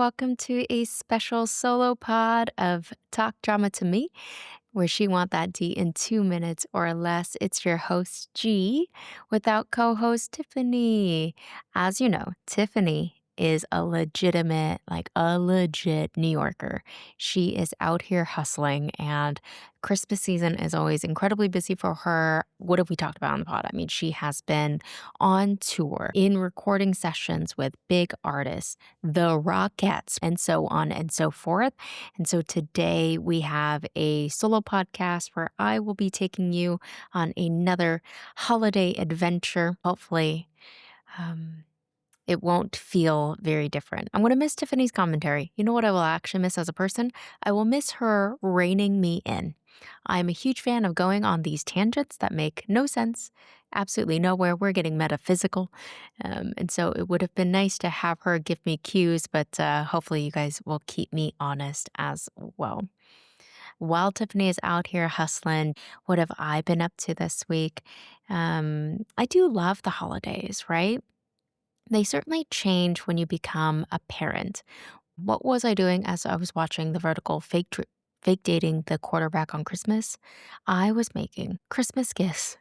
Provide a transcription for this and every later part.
welcome to a special solo pod of Talk Drama to Me, where she want that D in 2 minutes or less. It's your host, G, without co-host Tiffany. As you know, Tiffany is a legit New Yorker. She is out here hustling, and Christmas season is always incredibly busy for her. What have we talked about on the pod? I mean, she has been on tour in recording sessions with big artists, the Rockettes, and so on and so forth. And so today we have a solo podcast where I will be taking you on another holiday adventure. Hopefully, um, it won't feel very different. I'm going to miss Tiffany's commentary. You know what I will actually miss as a person? I will miss her reining me in. I'm a huge fan of going on these tangents that make no sense, absolutely nowhere. We're getting metaphysical. And so it would have been nice to have her give me cues, but hopefully you guys will keep me honest as well. While Tiffany is out here hustling, what have I been up to this week? I do love the holidays, right? They certainly change when you become a parent. What was I doing as I was watching the vertical fake dating the quarterback on Christmas? I was making Christmas gifts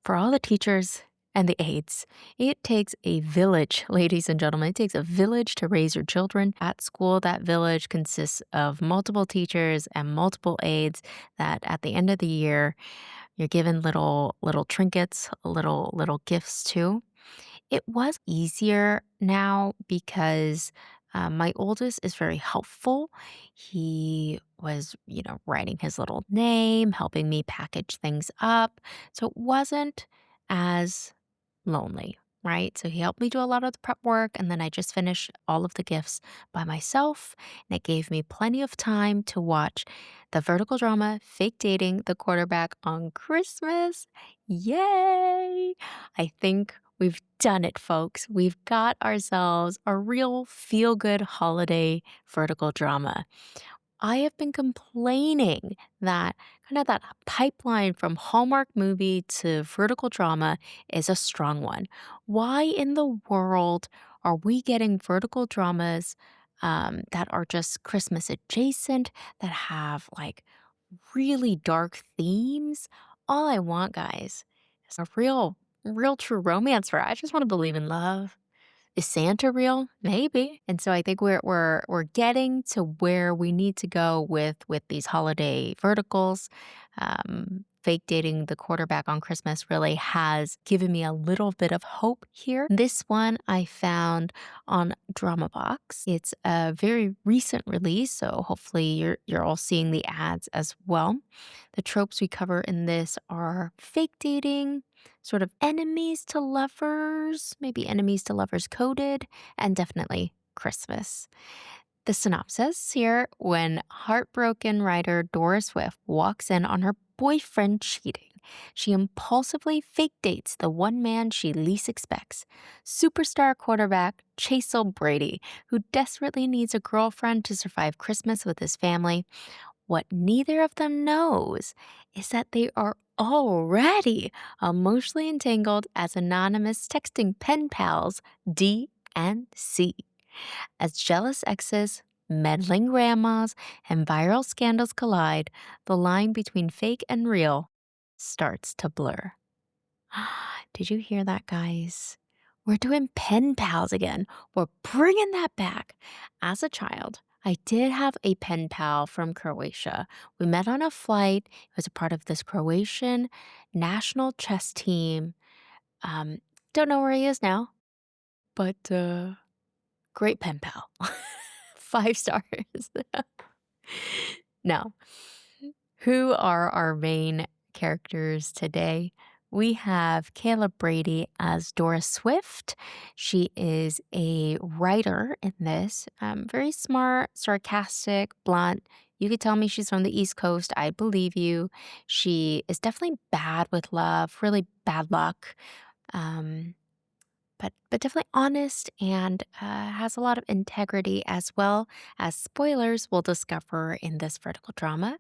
for all the teachers and the aides. It takes a village, ladies and gentlemen. It takes a village to raise your children. At school, that village consists of multiple teachers and multiple aides that at the end of the year, you're given little trinkets, little gifts too. It was easier now because my oldest is very helpful. He was, writing his little name, helping me package things up. So it wasn't as lonely, right? So he helped me do a lot of the prep work, and then I just finished all of the gifts by myself. And it gave me plenty of time to watch the vertical drama Fake Dating the Quarterback on Christmas. Yay! I think we've done it, folks. We've got ourselves a real feel good holiday vertical drama. I have been complaining that that pipeline from Hallmark movie to vertical drama is a strong one. Why in the world are we getting vertical dramas that are just Christmas adjacent, that have like really dark themes? All I want, guys, is a real true romance where I just want to believe in love. Is Santa real? Maybe. And so I think we're getting to where we need to go with these holiday verticals. Fake dating the quarterback on Christmas really has given me a little bit of hope here. This one I found on Drama Box. It's a very recent release, so hopefully you're all seeing the ads as well. The tropes we cover in this are fake dating, sort of enemies to lovers, maybe enemies to lovers coded, and definitely Christmas. The synopsis here: when heartbroken writer Dora Swift walks in on her boyfriend cheating, she impulsively fake dates the one man she least expects, superstar quarterback Chasel Brady, who desperately needs a girlfriend to survive Christmas with his family. What neither of them knows is that they are already emotionally entangled as anonymous texting pen pals D and C. As jealous exes, meddling grandmas, and viral scandals collide, the line between fake and real starts to blur. Did you hear that, guys? We're doing pen pals again. We're bringing that back. As a child, I did have a pen pal from Croatia. We met on a flight. He was a part of this Croatian national chess team. Um, don't know where he is now, but great pen pal. 5 stars. Now, who are our main characters today? We have Kayla Brady as Dora Swift. She is a writer in this, very smart, sarcastic, blunt. You could tell me she's from the East Coast. I believe you. She is definitely bad with love, really bad luck. Um, but definitely honest and has a lot of integrity, as well as spoilers we'll discover in this vertical drama.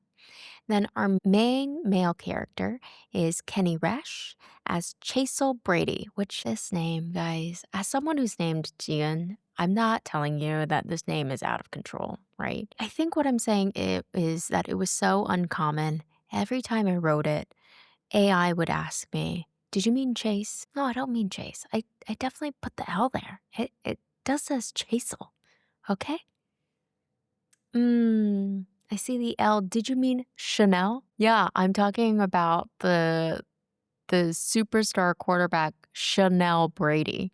Then our main male character is Kenny Resch as Chasel Brady, which this name, guys, as someone who's named Jieun, I'm not telling you that this name is out of control, right? I think what I'm saying is that it was so uncommon. Every time I wrote it, AI would ask me, "Did you mean Chase?" No, I don't mean Chase. I definitely put the L there. It does says Chasel, okay? I see the L. Did you mean Chanel? Yeah, I'm talking about the superstar quarterback Chanel Brady.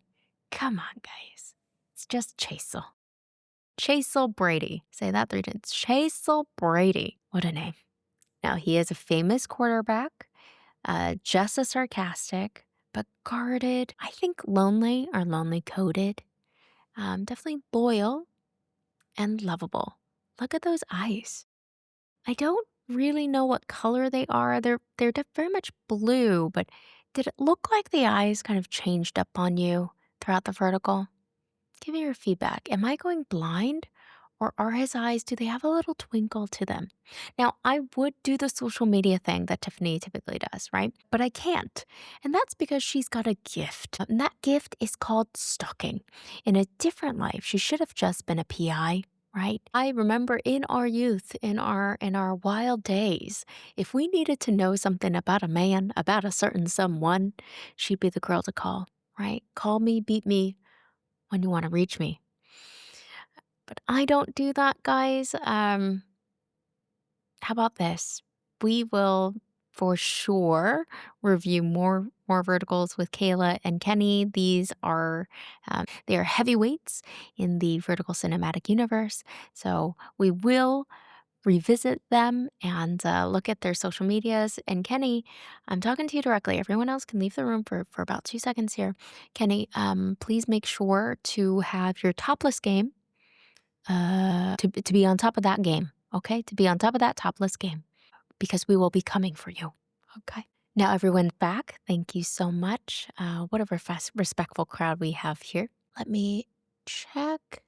Come on, guys. It's just Chasel. Chasel Brady. Say that 3 times. Chasel Brady. What a name. Now, he is a famous quarterback, just as sarcastic, but guarded. I think lonely or lonely coded. Definitely loyal and lovable. Look at those eyes. I don't really know what color they are. They're very much blue, but did it look like the eyes kind of changed up on you throughout the vertical? Give me your feedback. Am I going blind? Or are his eyes, do they have a little twinkle to them? Now, I would do the social media thing that Tiffany typically does, right? But I can't. And that's because she's got a gift. And that gift is called stalking. In a different life, she should have just been a PI. Right? I remember in our youth, in our wild days, if we needed to know something about a man, about a certain someone, she'd be the girl to call, right? Call me, beat me when you want to reach me. But I don't do that, guys. How about this? We will for sure review more verticals with Kayla and Kenny. These are they are heavyweights in the vertical cinematic universe. So we will revisit them and look at their social medias. And Kenny, I'm talking to you directly. Everyone else can leave the room for about 2 seconds here. Kenny, please make sure to have your topless game to be on top of that game, okay? To be on top of that topless game because we will be coming for you, okay? Now everyone's back. Thank you so much. What a respectful crowd we have here. Let me check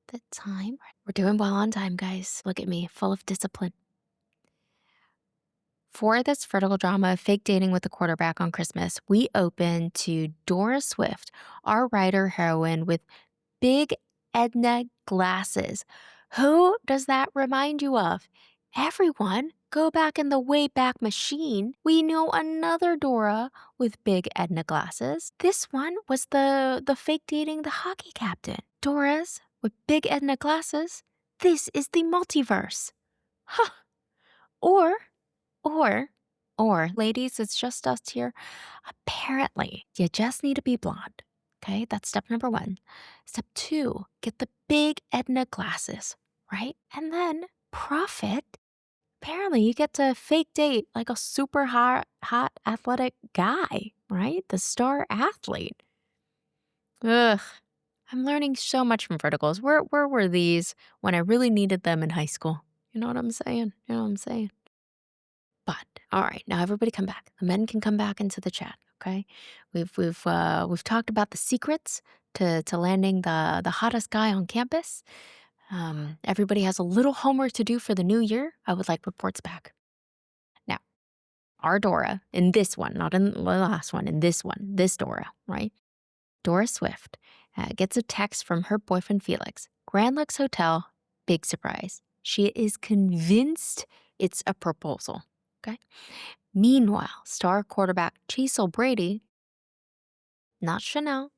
the time. We're doing well on time, guys. Look at me, full of discipline. For this vertical drama, Fake Dating with the Quarterback on Christmas, we open to Dora Swift, our writer heroine with big Edna glasses. Who does that remind you of? Everyone, go back in the Wayback Machine. We know another Dora with big Edna glasses. This one was the fake dating the hockey captain. Dora's with big Edna glasses. This is the multiverse. Huh. Or or, ladies, it's just us here. Apparently, you just need to be blonde. Okay, that's step number 1. Step 2, get the big Edna glasses, right? And then profit. Apparently, you get to fake date like a super hot athletic guy, right? The star athlete. Ugh. I'm learning so much from verticals. Where were these when I really needed them in high school? You know what I'm saying? You know what I'm saying? But all right, now everybody come back. The men can come back into the chat. Okay, we've talked about the secrets to landing the hottest guy on campus. Everybody has a little homework to do for the new year. I would like reports back. Now, our Dora in this one, not in the last one, in this one, this Dora, right? Dora Swift gets a text from her boyfriend Felix. Grand Lux Hotel, big surprise. She is convinced it's a proposal. Okay. Meanwhile, star quarterback Chasel Brady, not Chanel,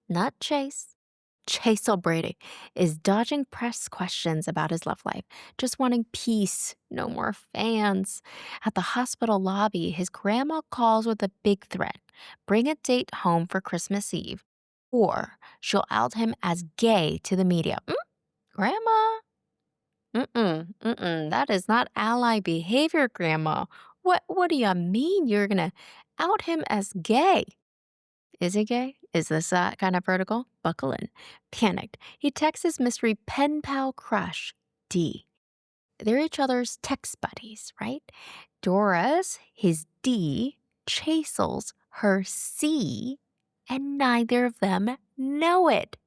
not Chase, Chasel Brady, is dodging press questions about his love life, just wanting peace, no more fans. At the hospital lobby, his grandma calls with a big threat: bring a date home for Christmas Eve, or she'll out him as gay to the media. Grandma? That is not ally behavior, Grandma. What do you mean you're gonna out him as gay? Is he gay? Is this that kind of vertical? Buckle in. Panicked, he texts his mystery pen pal crush, D. They're each other's text buddies, right? Dora's his D, Chasel's her C, and neither of them know it.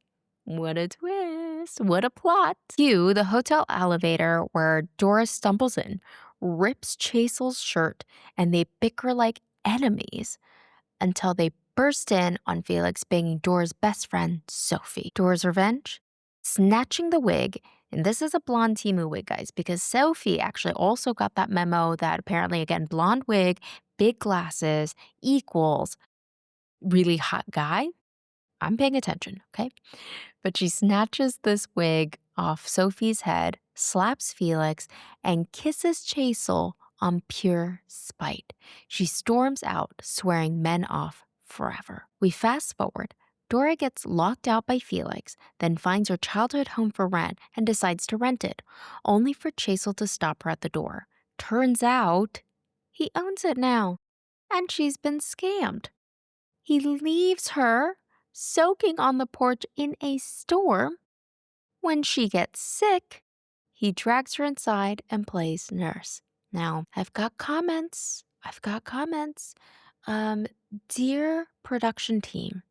What a twist. What a plot. Cue the hotel elevator where Doris stumbles in, rips Chasel's shirt, and they bicker like enemies until they burst in on Felix banging Dora's best friend, Sophie. Dora's revenge? Snatching the wig. And this is a blonde Timu wig, guys, because Sophie actually also got that memo that apparently, again, blonde wig, big glasses equals really hot guy. I'm paying attention, okay? But she snatches this wig off Sophie's head, slaps Felix, and kisses Chasel on pure spite. She storms out, swearing men off forever. We fast forward. Dora gets locked out by Felix, then finds her childhood home for rent and decides to rent it, only for Chasel to stop her at the door. Turns out, he owns it now, and she's been scammed. He leaves her soaking on the porch in a storm. When she gets sick, he drags her inside and plays nurse. Now, I've got comments. Dear production team,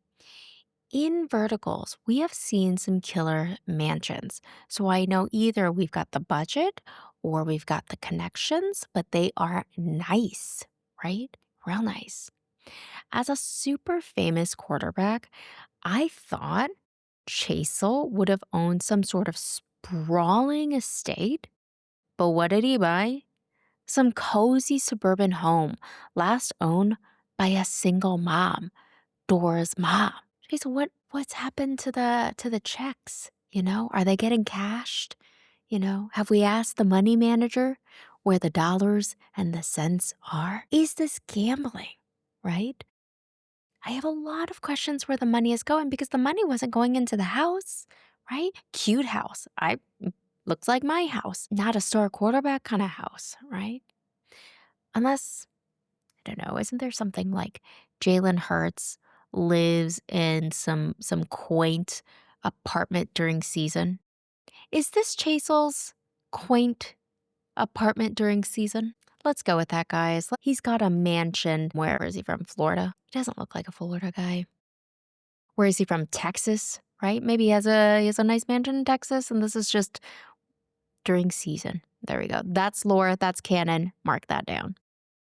in Verticals, we have seen some killer mansions. So I know either we've got the budget or we've got the connections, but they are nice, right? Real nice. As a super famous quarterback, I thought Chasel would have owned some sort of sprawling estate. But what did he buy? Some cozy suburban home, last owned by a single mom, Dora's mom. Chasel, what's happened to the checks? Are they getting cashed? Have we asked the money manager where the dollars and the cents are? Is this gambling, right? I have a lot of questions where the money is going because the money wasn't going into the house, right? Cute house. Looks like my house, not a star quarterback kind of house, right? Unless, I don't know, isn't there something like Jalen Hurts lives in some quaint apartment during season? Is this Chasel's quaint apartment during season? Let's go with that, guys. He's got a mansion. Where is he from? Florida? He doesn't look like a Florida guy. Where is he from? Texas, right? Maybe he has a nice mansion in Texas, and this is just during season. There we go. That's lore. That's canon. Mark that down.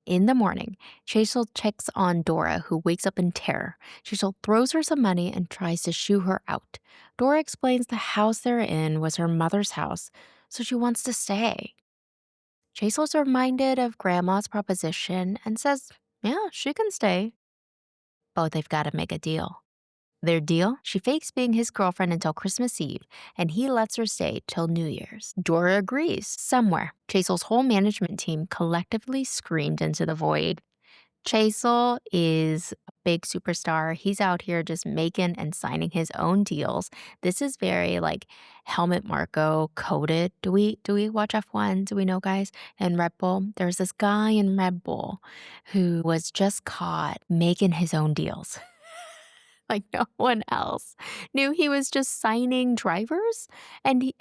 In the morning, Chasel checks on Dora, who wakes up in terror. Chasel throws her some money and tries to shoo her out. Dora explains the house they're in was her mother's house, so she wants to stay. Chasel's reminded of Grandma's proposition and says, yeah, she can stay. But they've got to make a deal. Their deal? She fakes being his girlfriend until Christmas Eve, and he lets her stay till New Year's. Dora agrees. Somewhere, Chasel's whole management team collectively screamed into the void. Chasel is a big superstar. He's out here just making and signing his own deals. This is very like Helmut Marko coded. Do we watch F1? Do we know, guys? In Red Bull, there's this guy in Red Bull who was just caught making his own deals. Like no one else knew he was just signing drivers, and he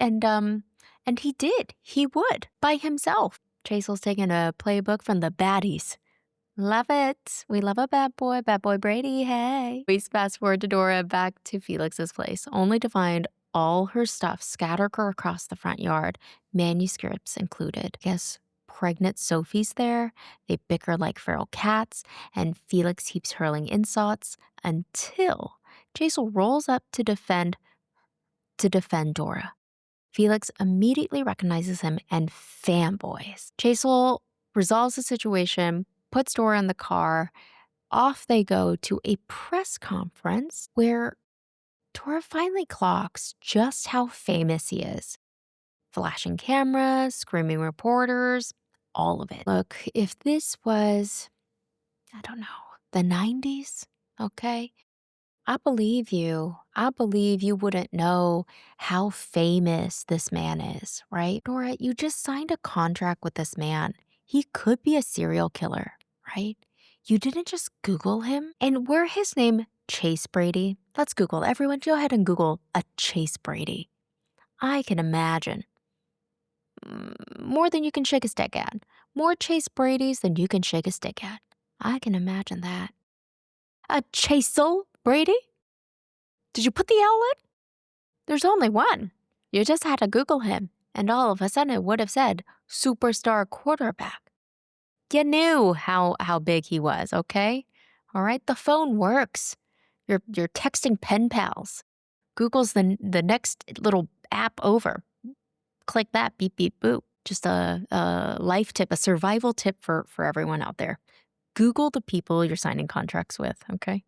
did. He would by himself. Chasel's taking a playbook from the baddies. Love it. We love a bad boy Brady, hey. We fast forward to Dora back to Felix's place, only to find all her stuff scattered across the front yard, manuscripts included. Guess pregnant Sophie's there. They bicker like feral cats, and Felix keeps hurling insults until Chasel rolls up to defend Dora. Felix immediately recognizes him and fanboys. Chasel resolves the situation, puts Dora in the car. Off they go to a press conference where Dora finally clocks just how famous he is. Flashing cameras, screaming reporters, all of it. Look, if this was, I don't know, the 90s, okay? I believe you. I believe you wouldn't know how famous this man is, right? Dora, you just signed a contract with this man. He could be a serial killer, right? You didn't just Google him. And were his name Chase Brady? Let's Google. Everyone, go ahead and Google a Chase Brady. I can imagine. More than you can shake a stick at. More Chase Bradys than you can shake a stick at. I can imagine that. A Chasel Brady? Did you put the L in? There's only one. You just had to Google him, and all of a sudden it would have said superstar quarterback. You knew how big he was, okay? All right, the phone works. You're texting pen pals. Google's the next little app over. Click that, beep beep boop. Just a life tip, a survival tip for everyone out there. Google the people you're signing contracts with, okay?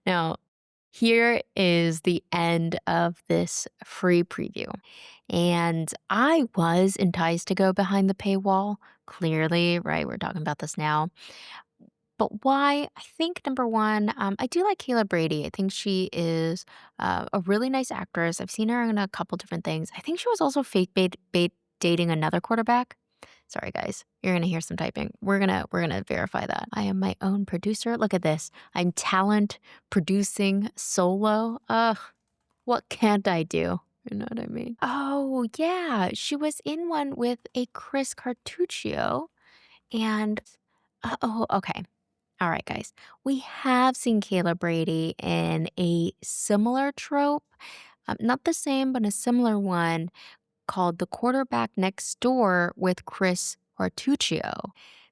Now, here is the end of this free preview. And I was enticed to go behind the paywall. Clearly, right? We're talking about this now. But why? I think number one, I do like Kayla Brady. I think she is a really nice actress. I've seen her in a couple different things. I think she was also fake bait dating another quarterback. Sorry, guys, you're gonna hear some typing. We're gonna verify that. I am my own producer. Look at this. I'm talent producing solo. Ugh, what can't I do? You know what I mean? Oh yeah, she was in one with a Chris Cartuccio, and oh okay. All right, guys. We have seen Kayla Brady in a similar trope, not the same, but a similar one called The Quarterback Next Door with Chris Hortuccio.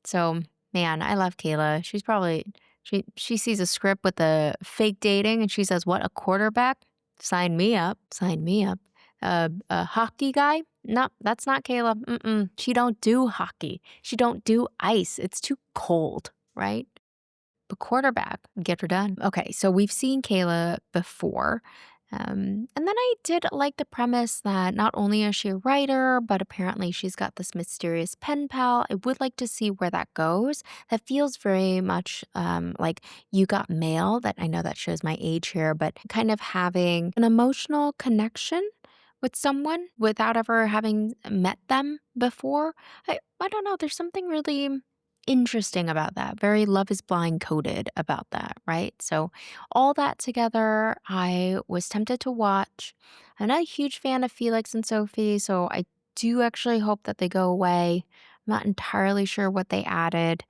So, man, I love Kayla. She's probably she sees a script with a fake dating and she says, "What, a quarterback? Sign me up. Sign me up." A hockey guy? No, that's not Kayla. Mm-mm. She don't do hockey. She don't do ice. It's too cold, right? But quarterback, get her done. Okay, so we've seen Kayla before. And then I did like the premise that not only is she a writer, but apparently she's got this mysterious pen pal. I would like to see where that goes. That feels very much like You Got Mail, that I know that shows my age here, but kind of having an emotional connection with someone without ever having met them before. I don't know, there's something really interesting about that. Very Love is Blind coded about that, right? So all that together, I was tempted to watch. I'm not a huge fan of Felix and Sophie, so I do actually hope that they go away. I'm not entirely sure what they added.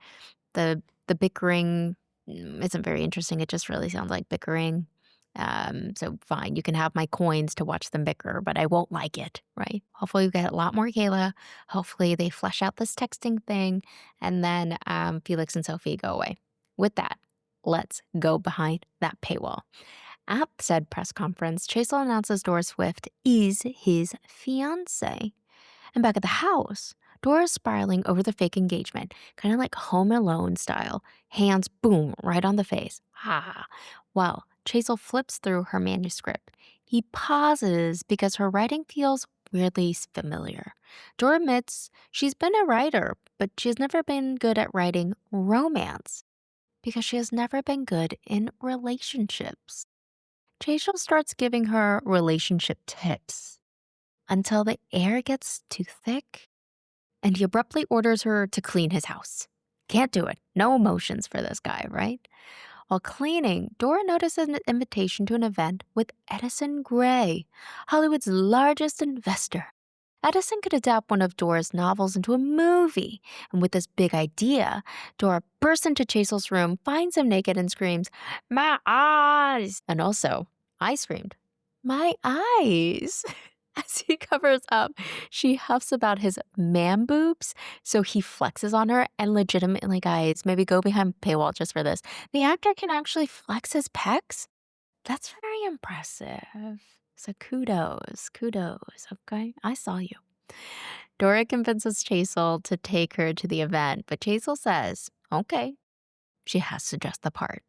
The bickering isn't very interesting. It just really sounds like bickering. So fine, you can have my coins to watch them bicker, but I won't like it, right? Hopefully we get a lot more Kayla. Hopefully they flesh out this texting thing, and then Felix and Sophie go away. With that, let's go behind that paywall. At said press conference, Chasel announces Dora Swift is his fiance. And back at the house, Dora's spiraling over the fake engagement, kind of like Home Alone style. Hands boom, right on the face. Ha. Well, Chasel flips through her manuscript. He pauses because her writing feels weirdly familiar. Dora admits she's been a writer, but she's never been good at writing romance because she has never been good in relationships. Chasel starts giving her relationship tips until the air gets too thick and he abruptly orders her to clean his house. Can't do it. No emotions for this guy, right? While cleaning, Dora notices an invitation to an event with Edison Gray, Hollywood's largest investor. Edison could adapt one of Dora's novels into a movie, and with this big idea, Dora bursts into Chasel's room, finds him naked, and screams, "My eyes!" And also, I screamed, "My eyes!" As he covers up, she huffs about his man boobs, so he flexes on her. And legitimately, guys, maybe go behind paywall just for this. The actor can actually flex his pecs. That's very impressive. So kudos, okay? I saw you. Dora convinces Chasel to take her to the event, but Chasel says, okay, she has to dress the part.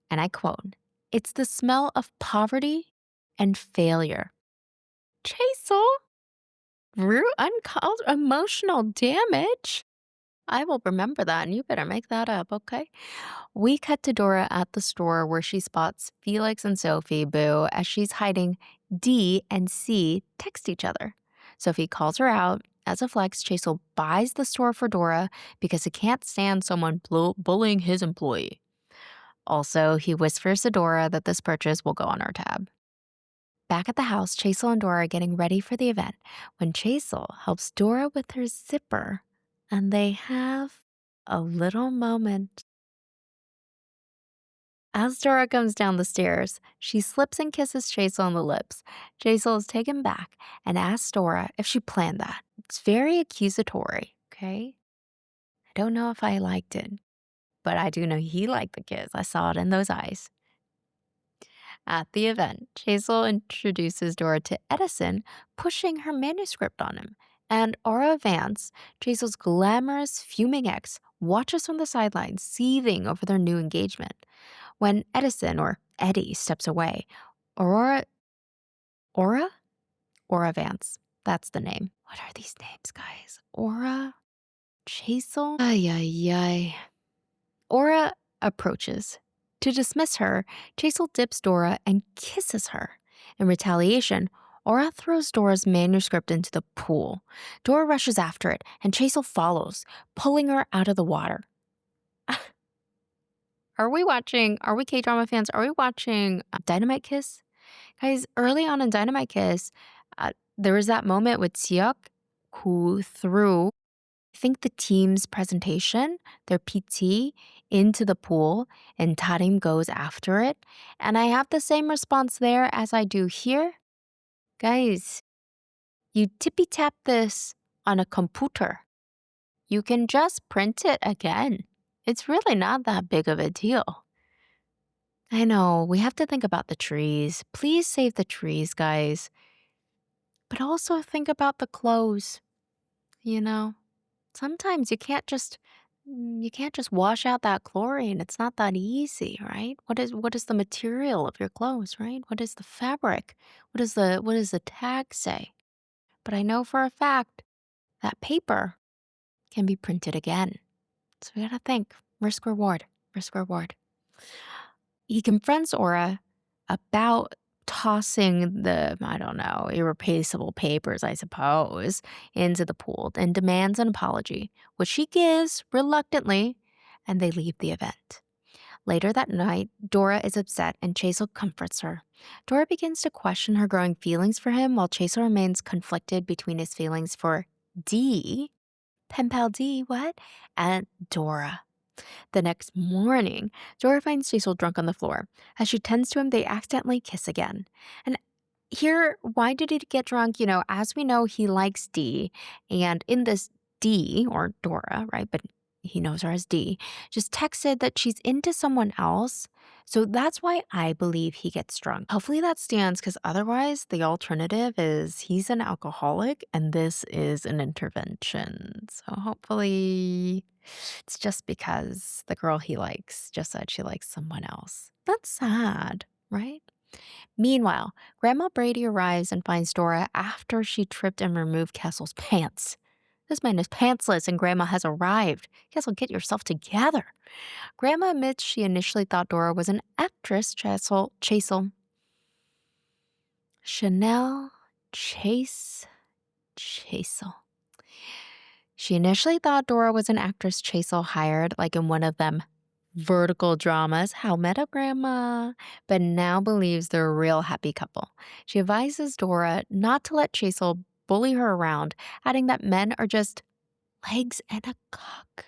And I quote, "It's the smell of poverty and failure." Chasel? Real uncalled emotional damage? I will remember that, and you better make that up, okay? We cut to Dora at the store where she spots Felix and Sophie Boo as she's hiding D and C text each other. Sophie calls her out. As a flex, Chasel buys the store for Dora because he can't stand someone bullying his employee. Also, he whispers to Dora that this purchase will go on our tab. Back at the house, Chasel and Dora are getting ready for the event when Chasel helps Dora with her zipper, and they have a little moment. As Dora comes down the stairs, she slips and kisses Chasel on the lips. Chasel is taken back and asks Dora if she planned that. It's very accusatory, okay? I don't know if I liked it. but I do know he liked the kiss. I saw it in those eyes. At the event, Chasel introduces Dora to Edison, pushing her manuscript on him. And Aura Vance, Chasel's glamorous, fuming ex, watches from the sidelines, seething over their new engagement. When Edison, or Eddie, steps away, Aurora, Aura? Aura Vance. That's the name. What are these names, guys? Aura? Chasel? Ay, ay, ay. Aura approaches. To dismiss her, Chasel dips Dora and kisses her. In retaliation, Aura throws Dora's manuscript into the pool. Dora rushes after it, and Chasel follows, pulling her out of the water. Are we K-drama fans, are we watching Dynamite Kiss? Guys, early on in Dynamite Kiss, there was that moment with Seok who threw, I think, the team's presentation, their PT, into the pool, and Tarim goes after it. And I have the same response there as I do here. Guys, you tippy tap this on a computer. You can just print it again. It's really not that big of a deal. I know, we have to think about the trees. Please save the trees, guys. But also think about the clothes, you know? Sometimes you can't just wash out that chlorine. It's not that easy, right? What is the material of your clothes, right? What is the fabric? What does the tag say? But I know for a fact that paper can be printed again. So we gotta think. Risk reward. Risk reward. He confronts Aura about tossing the, I don't know, irreplaceable papers, I suppose, into the pool and demands an apology, which she gives reluctantly, and they leave the event. Later that night, Dora is upset and Chasel comforts her. Dora begins to question her growing feelings for him while Chasel remains conflicted between his feelings for D, pen pal D, what? And Dora. The next morning, Dora finds Cecil drunk on the floor. As she tends to him, they accidentally kiss again. And here, why did he get drunk? As we know, he likes D. And in this, D, or Dora, right? But he knows her as D, just texted that she's into someone else. So that's why I believe he gets drunk. Hopefully that stands, because otherwise the alternative is he's an alcoholic and this is an intervention. So hopefully it's just because the girl he likes just said she likes someone else. That's sad, right? Meanwhile, Grandma Brady arrives and finds Dora after she tripped and removed Castle's pants. This man is pantsless and Grandma has arrived. Castle, get yourself together. Grandma admits she initially thought Dora was an actress, Chasel. Chanel Chasel. She initially thought Dora was an actress Chasel hired, like in one of them vertical dramas, How Meta Grandma, but now believes they're a real happy couple. She advises Dora not to let Chasel bully her around, adding that men are just legs and a cock.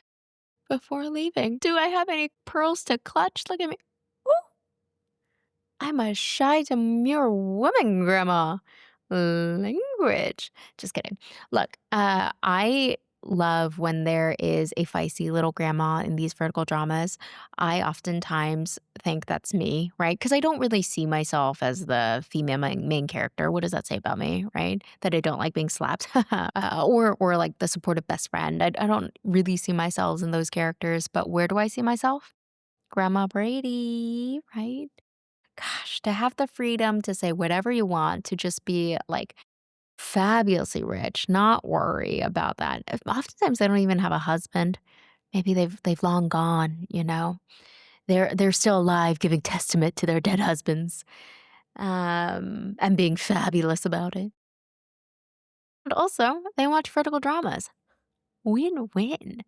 Before leaving, do I have any pearls to clutch? Look at me. Ooh, I'm a shy, demure woman, Grandma. Language. Just kidding. Look, I love when there is a feisty little grandma in these vertical dramas. I oftentimes think that's me, right? Because I don't really see myself as the female main character. What does that say about me, right? That I don't like being slapped, or like the supportive best friend. I don't really see myself in those characters. But where do I see myself? Grandma Brady, right? Gosh, to have the freedom to say whatever you want, to just be like fabulously rich, not worry about that. Oftentimes they don't even have a husband. Maybe they've long gone. They're still alive, giving testament to their dead husbands, and being fabulous about it. And also, they watch vertical dramas. Win-win.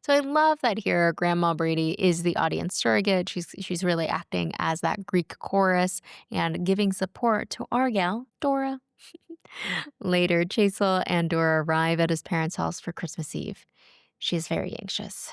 So I love that here Grandma Brady is the audience surrogate. She's really acting as that Greek chorus and giving support to our gal, Dora. Later, Chasel and Dora arrive at his parents' house for Christmas Eve. She is very anxious.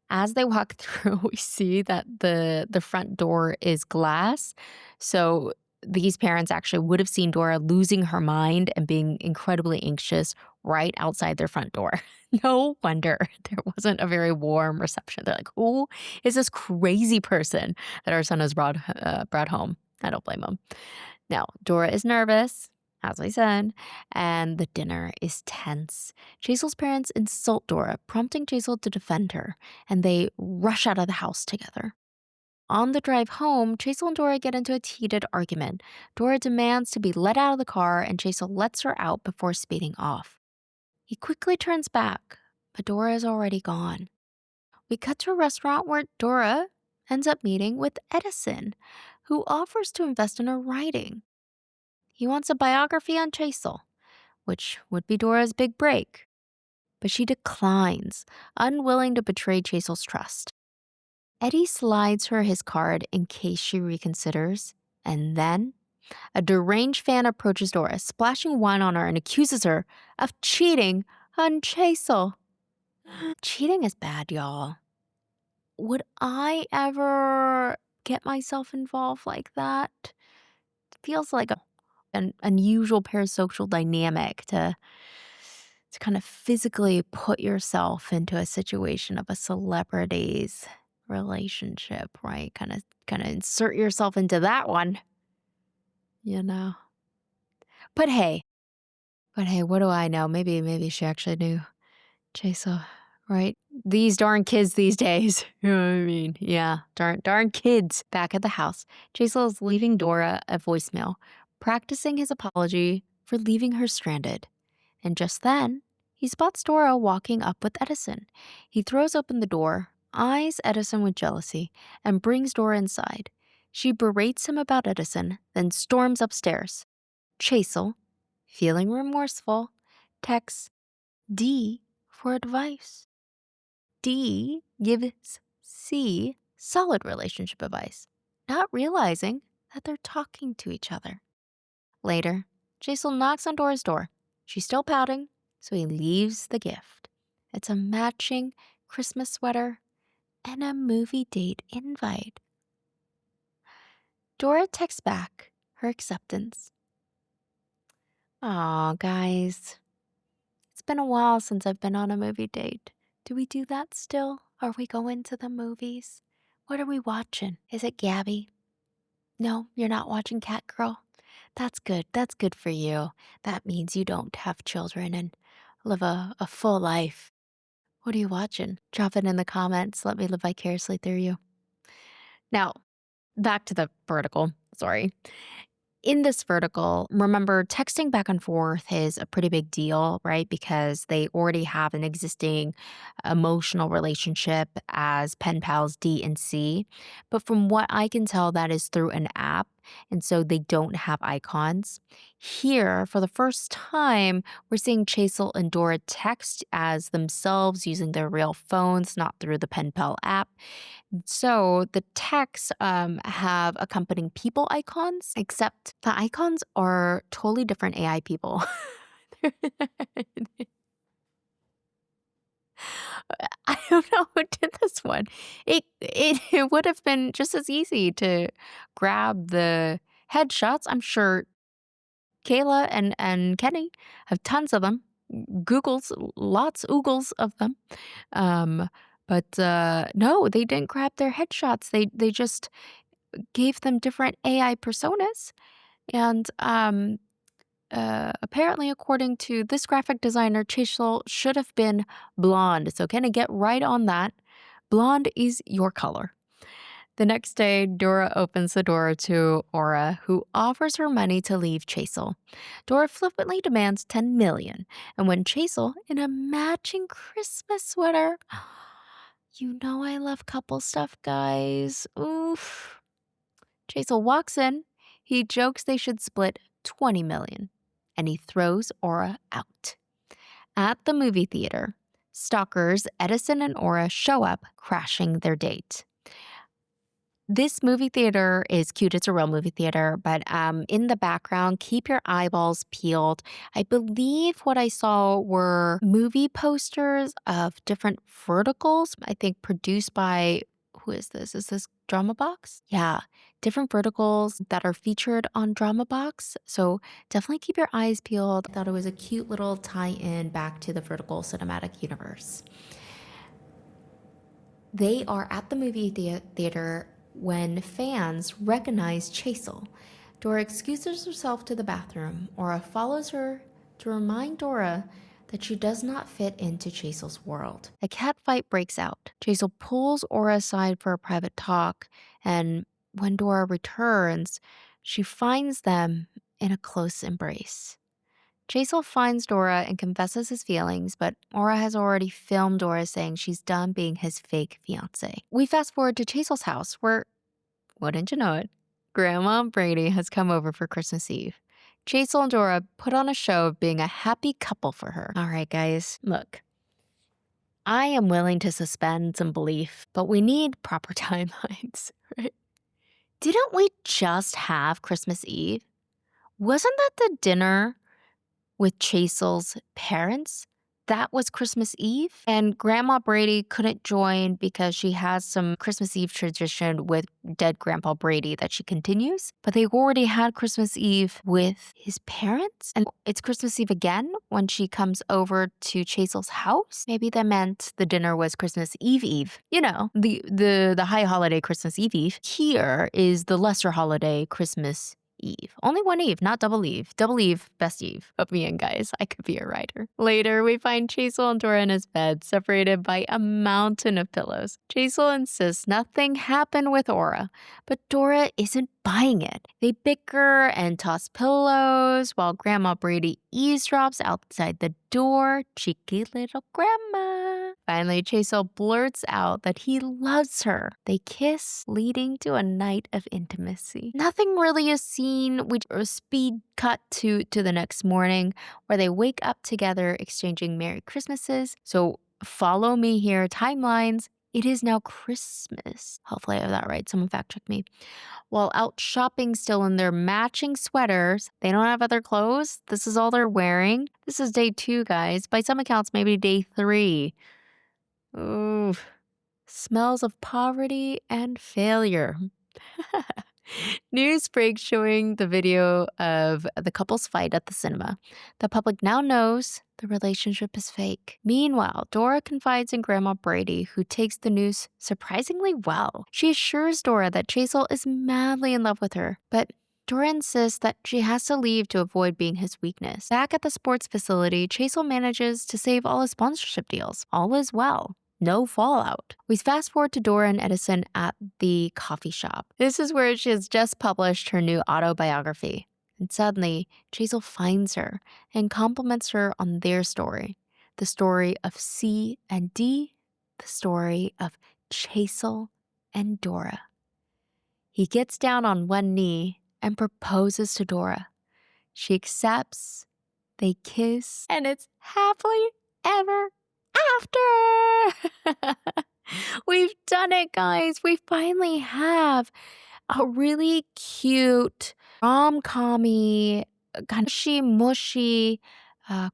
As they walk through, we see that the front door is glass. So these parents actually would have seen Dora losing her mind and being incredibly anxious right outside their front door. No wonder there wasn't a very warm reception. They're like, who is this crazy person that our son has brought home? I don't blame them. Now, Dora is nervous, as I said, and the dinner is tense. Chasel's parents insult Dora, prompting Chasel to defend her, and they rush out of the house together. On the drive home, Chasel and Dora get into a heated argument. Dora demands to be let out of the car, and Chasel lets her out before speeding off. He quickly turns back, but Dora is already gone. We cut to a restaurant where Dora ends up meeting with Edison, who offers to invest in her writing. He wants a biography on Chasel, which would be Dora's big break. But she declines, unwilling to betray Chasel's trust. Eddie slides her his card in case she reconsiders, and then a deranged fan approaches Dora, splashing wine on her and accuses her of cheating on Chasel. Cheating is bad, y'all. Would I ever get myself involved like that? It feels like an unusual parasocial dynamic to kind of physically put yourself into a situation of a celebrity's relationship, right? Kind of insert yourself into that one, you know. But hey, what do I know? Maybe she actually knew Chaser, right? These darn kids these days. You know what I mean? Yeah, darn kids. Back at the house, Chaser is leaving Dora a voicemail, practicing his apology for leaving her stranded. And just then, he spots Dora walking up with Edison. He throws open the door, eyes Edison with jealousy, and brings Dora inside. She berates him about Edison, then storms upstairs. Chasel, feeling remorseful, texts D for advice. D gives C solid relationship advice, not realizing that they're talking to each other. Later, Chasel knocks on Dora's door. She's still pouting, so he leaves the gift. It's a matching Christmas sweater and a movie date invite. Dora texts back her acceptance. Aw, guys. It's been a while since I've been on a movie date. Do we do that still? Are we going to the movies? What are we watching? Is it Gabby? No, you're not watching Cat Girl? That's good. That's good for you. That means you don't have children and live a full life. What are you watching? Drop it in the comments. Let me live vicariously through you. Now, back to the vertical. Sorry. In this vertical, remember, texting back and forth is a pretty big deal, right? Because they already have an existing emotional relationship as pen pals D and C. But from what I can tell, that is through an app. And so they don't have icons. Here, for the first time, we're seeing Chasel and Dora text as themselves using their real phones, not through the pen pal app. So the texts have accompanying people icons, except the icons are totally different AI people. I don't know who did this one. It would have been just as easy to grab the headshots. I'm sure Kayla and Kenny have tons of them. Googles, lots, oogles of them. Um, but no, they didn't grab their headshots. They just gave them different AI personas. And apparently, according to this graphic designer, Chasel should have been blonde. So kind of get right on that. Blonde is your color. The next day, Dora opens the door to Aura, who offers her money to leave Chasel. Dora flippantly demands $10 million, and when Chasel, in a matching Christmas sweater, you know I love couple stuff, guys. Oof. Chasel walks in. He jokes they should split $20 million, and he throws Aura out. At the movie theater, stalkers Edison and Aura show up, crashing their date. This movie theater is cute. It's a real movie theater, but in the background, keep your eyeballs peeled. I believe what I saw were movie posters of different verticals, I think produced by who is this? Is this Drama Box? Yeah, different verticals that are featured on Drama Box. So definitely keep your eyes peeled. I thought it was a cute little tie-in back to the vertical cinematic universe. They are at the movie theater when fans recognize Chasel. Dora excuses herself to the bathroom. Aura follows her to remind Dora that she does not fit into Chasel's world. A cat fight breaks out. Chasel pulls Aura aside for a private talk, and when Dora returns, she finds them in a close embrace. Chasel finds Dora and confesses his feelings, but Aura has already filmed Dora saying she's done being his fake fiance. We fast forward to Chasel's house, where, wouldn't you know it, Grandma Brady has come over for Christmas Eve. Chasel and Dora put on a show of being a happy couple for her. All right, guys, look. I am willing to suspend some belief, but we need proper timelines, right? Didn't we just have Christmas Eve? Wasn't that the dinner with Chasel's parents? That was Christmas Eve. And Grandma Brady couldn't join because she has some Christmas Eve tradition with dead Grandpa Brady that she continues. But they already had Christmas Eve with his parents. And it's Christmas Eve again when she comes over to Chasel's house. Maybe that meant the dinner was Christmas Eve Eve. You know, the high holiday Christmas Eve Eve. Here is the lesser holiday Christmas Eve. Only one Eve, not double Eve. Double Eve, best Eve of me and guys. I could be a writer. Later, we find Chasel and Dora in his bed, separated by a mountain of pillows. Chasel insists nothing happened with Aura, but Dora isn't buying it. They bicker and toss pillows while Grandma Brady eavesdrops outside the door. Cheeky little grandma. Finally, Chasel blurts out that he loves her. They kiss, leading to a night of intimacy. Nothing really is seen. We speed cut to the next morning where they wake up together exchanging Merry Christmases. So follow me here, timelines. It is now Christmas. Hopefully I have that right. Someone fact check me. While out shopping still in their matching sweaters, they don't have other clothes. This is all they're wearing. This is day 2, guys. By some accounts, maybe day 3. Ooh, smells of poverty and failure. News breaks showing the video of the couple's fight at the cinema. The public now knows the relationship is fake. Meanwhile, Dora confides in Grandma Brady, who takes the news surprisingly well. She assures Dora that Chasel is madly in love with her, but Dora insists that she has to leave to avoid being his weakness. Back at the sports facility, Chasel manages to save all his sponsorship deals. All is well. No fallout. We fast forward to Dora and Edison at the coffee shop. This is where she has just published her new autobiography. And suddenly, Chasel finds her and compliments her on their story. The story of C and D, the story of Chasel and Dora. He gets down on one knee and proposes to Dora. She accepts, they kiss, and it's happily ever after. We've done it, guys. We finally have a really cute rom-com-y, kind of mushy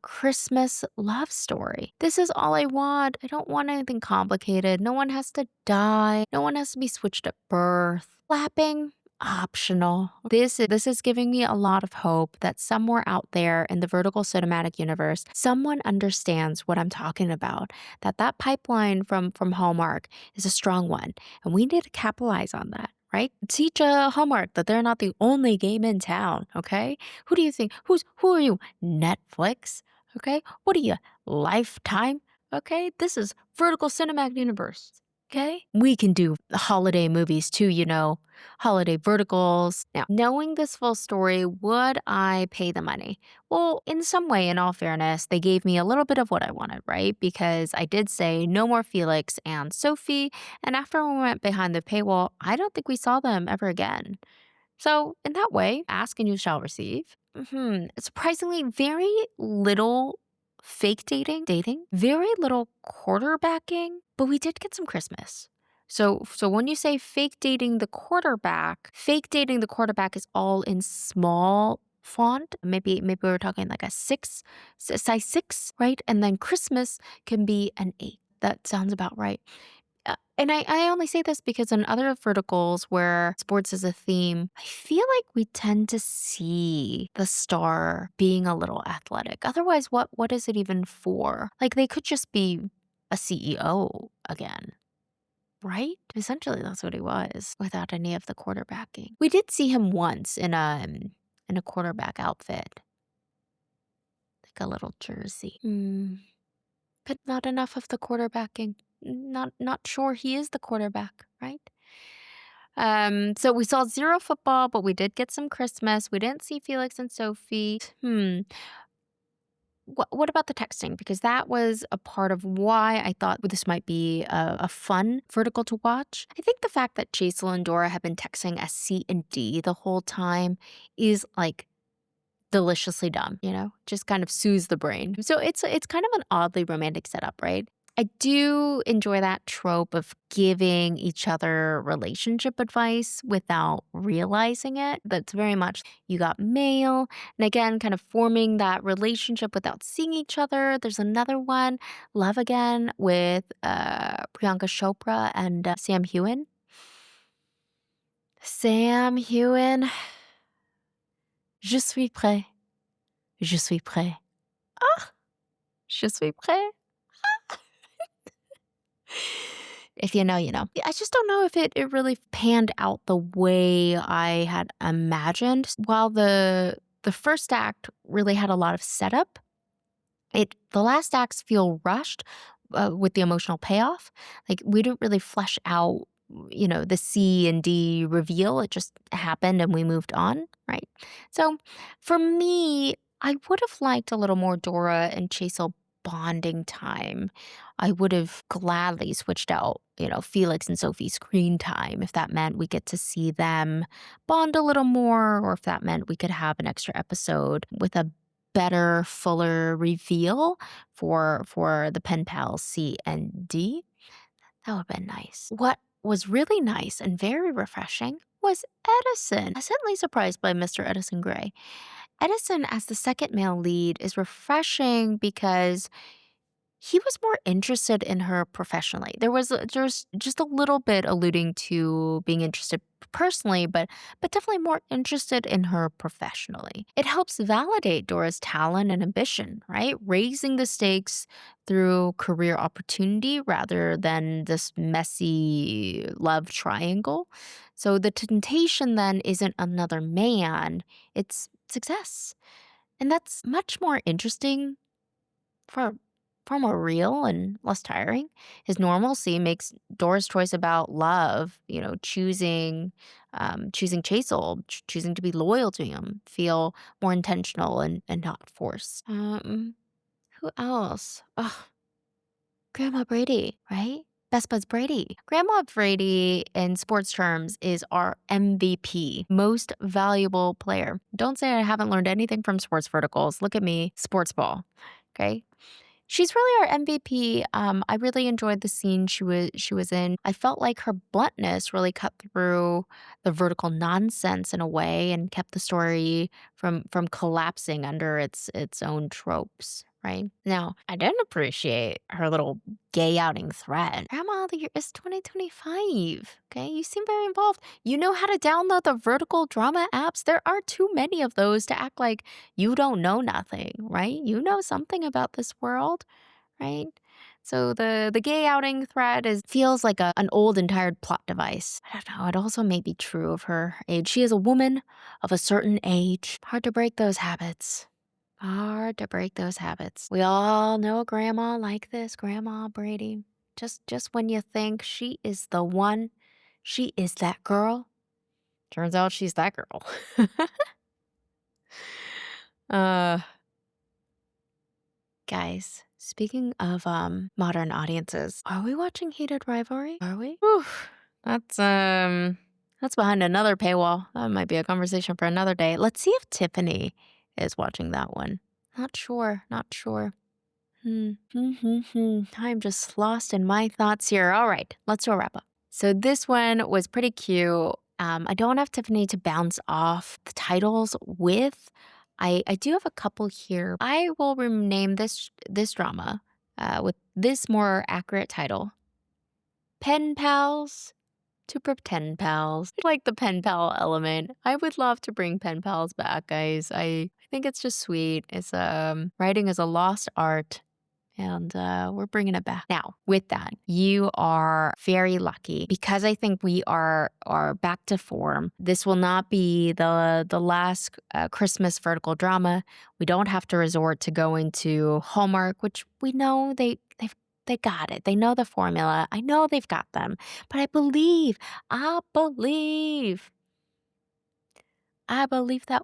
Christmas love story. This is all I want. I don't want anything complicated. No one has to die. No one has to be switched at birth. Clapping, optional. This is giving me a lot of hope that somewhere out there in the vertical cinematic universe, someone understands what I'm talking about, that pipeline from Hallmark is a strong one, and we need to capitalize on that. Right? Teach Hallmark that they're not the only game in town, okay? Who do you think? Who are you? Netflix? Okay? What are you? Lifetime? Okay? This is vertical cinematic universe. Okay? We can do holiday movies too, you know, holiday verticals. Now, knowing this full story, would I pay the money? Well, in some way, in all fairness, they gave me a little bit of what I wanted, right? Because I did say no more Felix and Sophie, and after we went behind the paywall, I don't think we saw them ever again. So, in that way, ask and you shall receive. Surprisingly, very little fake dating, very little quarterbacking, but we did get some Christmas. So when you say fake dating the quarterback is all in small font. Maybe we were talking like a size 6, right? And then Christmas can be an 8. That sounds about right. And I only say this because in other verticals where sports is a theme, I feel like we tend to see the star being a little athletic. Otherwise, what is it even for? Like they could just be a CEO again, right? Essentially, that's what he was without any of the quarterbacking. We did see him once in a quarterback outfit, like a little jersey. But not enough of the quarterbacking. Not sure he is the quarterback, right? So we saw zero football, but we did get some Christmas. We didn't see Felix and Sophie. What about the texting? Because that was a part of why I thought this might be a fun vertical to watch. I think the fact that Chasel and Dora have been texting as C and D the whole time is like deliciously dumb, just kind of soothes the brain. So it's kind of an oddly romantic setup, right? I do enjoy that trope of giving each other relationship advice without realizing it. That's very much you got mail. And again, kind of forming that relationship without seeing each other. There's another one, Love Again, with Priyanka Chopra and Sam Heughan. Sam Heughan, je suis prêt. Je suis prêt. Ah, je suis prêt. If you know, you know. I just don't know if it really panned out the way I had imagined. While the first act really had a lot of setup, the last acts feel rushed with the emotional payoff. Like we didn't really flesh out, the C and D reveal. It just happened and we moved on, right? So for me, I would have liked a little more Dora and Chasel bonding time. I would have gladly switched out, Felix and Sophie's screen time if that meant we get to see them bond a little more, or if that meant we could have an extra episode with a better, fuller reveal for the pen pals C and D. That would have been nice. What was really nice and very refreshing was Edison. Pleasantly surprised by Mr. Edison Gray. Edison as the second male lead is refreshing because he was more interested in her professionally. There's just a little bit alluding to being interested personally, but definitely more interested in her professionally. It helps validate Dora's talent and ambition, right? Raising the stakes through career opportunity rather than this messy love triangle. So the temptation then isn't another man, it's success. And that's much more interesting for far more real and less tiring. His normalcy makes Dora's choice about love, choosing Chasel, choosing to be loyal to him, feel more intentional and not forced. Who else? Oh, Grandma Brady, right? Best Buds Brady. Grandma Brady, in sports terms, is our MVP, most valuable player. Don't say I haven't learned anything from sports verticals. Look at me, sports ball. Okay. She's really our MVP. I really enjoyed the scene she was in. I felt like her bluntness really cut through the vertical nonsense in a way and kept the story from collapsing under its own tropes. Right now, I didn't appreciate her little gay outing thread. Grandma, the year is 2025. Okay, you seem very involved. You know how to download the vertical drama apps. There are too many of those to act like you don't know nothing, right? You know something about this world, right? So the gay outing thread feels like an old and tired plot device. I don't know. It also may be true of her age. She is a woman of a certain age. Hard to break those habits. Hard to break those habits. We all know a grandma like this, Grandma Brady. Just when you think she is the one, she is that girl. Turns out she's that girl. uh Guys, speaking of modern audiences, are we watching Heated Rivalry? Are we? Whew, that's behind another paywall. That might be a conversation for another day. Let's see if Tiffany is watching that one. Not sure, not sure. I'm just lost in my thoughts here. All right, let's do a wrap up. So this one was pretty cute. I don't have Tiffany to bounce off the titles with. I do have a couple here. I will rename this drama with this more accurate title. pen pals to pretend pals. I like the pen pal element. I would love to bring pen pals back, guys. I think it's just sweet. It's writing is a lost art. And we're bringing it back. Now, with that, you are very lucky because I think we are back to form. This will not be the last Christmas vertical drama. We don't have to resort to going to Hallmark, which we know they got it. They know the formula. I know they've got them. But I believe that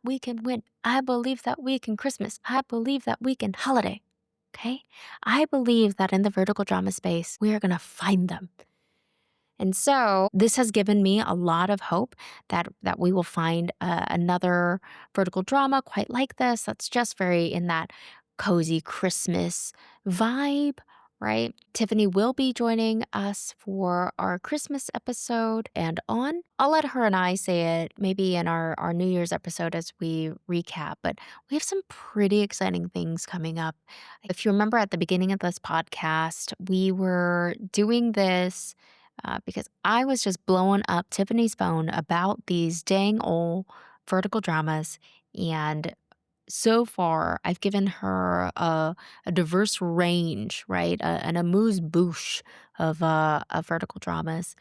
we can win. I believe that we can Christmas. I believe that we can holiday. Okay? I believe that in the vertical drama space, we are going to find them. And so this has given me a lot of hope that we will find another vertical drama quite like this. That's just very in that cozy Christmas vibe, right? Tiffany will be joining us for our Christmas episode and on. I'll let her and I say it maybe in our New Year's episode as we recap, but we have some pretty exciting things coming up. If you remember at the beginning of this podcast, we were doing this because I was just blowing up Tiffany's phone about these dang old vertical dramas. And so far, I've given her a diverse range, right? An amuse bouche of vertical dramas.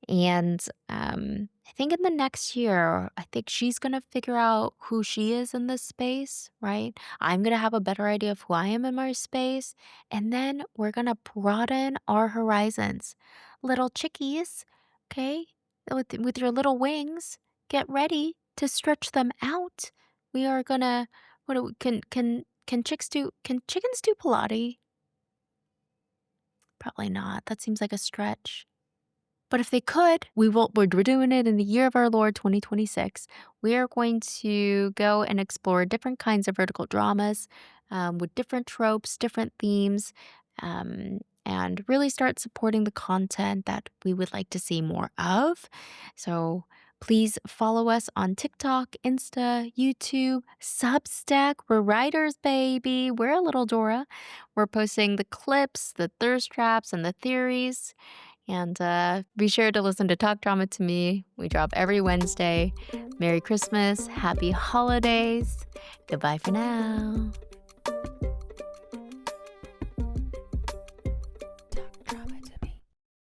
And I think in the next year, I think she's going to figure out who she is in this space, right? I'm going to have a better idea of who I am in my space. And then we're going to broaden our horizons. Little chickies, okay? With your little wings, get ready to stretch them out. We are going to, can chickens do Pilates? Probably not. That seems like a stretch. But if they could, we're doing it in the year of our Lord 2026. We are going to go and explore different kinds of vertical dramas with different tropes, different themes, and really start supporting the content that we would like to see more of. So please follow us on TikTok, Insta, YouTube, Substack. We're writers, baby. We're a little Dora. We're posting the clips, the thirst traps, and the theories. And be sure to listen to Talk Drama to Me. We drop every Wednesday. Merry Christmas. Happy holidays. Goodbye for now.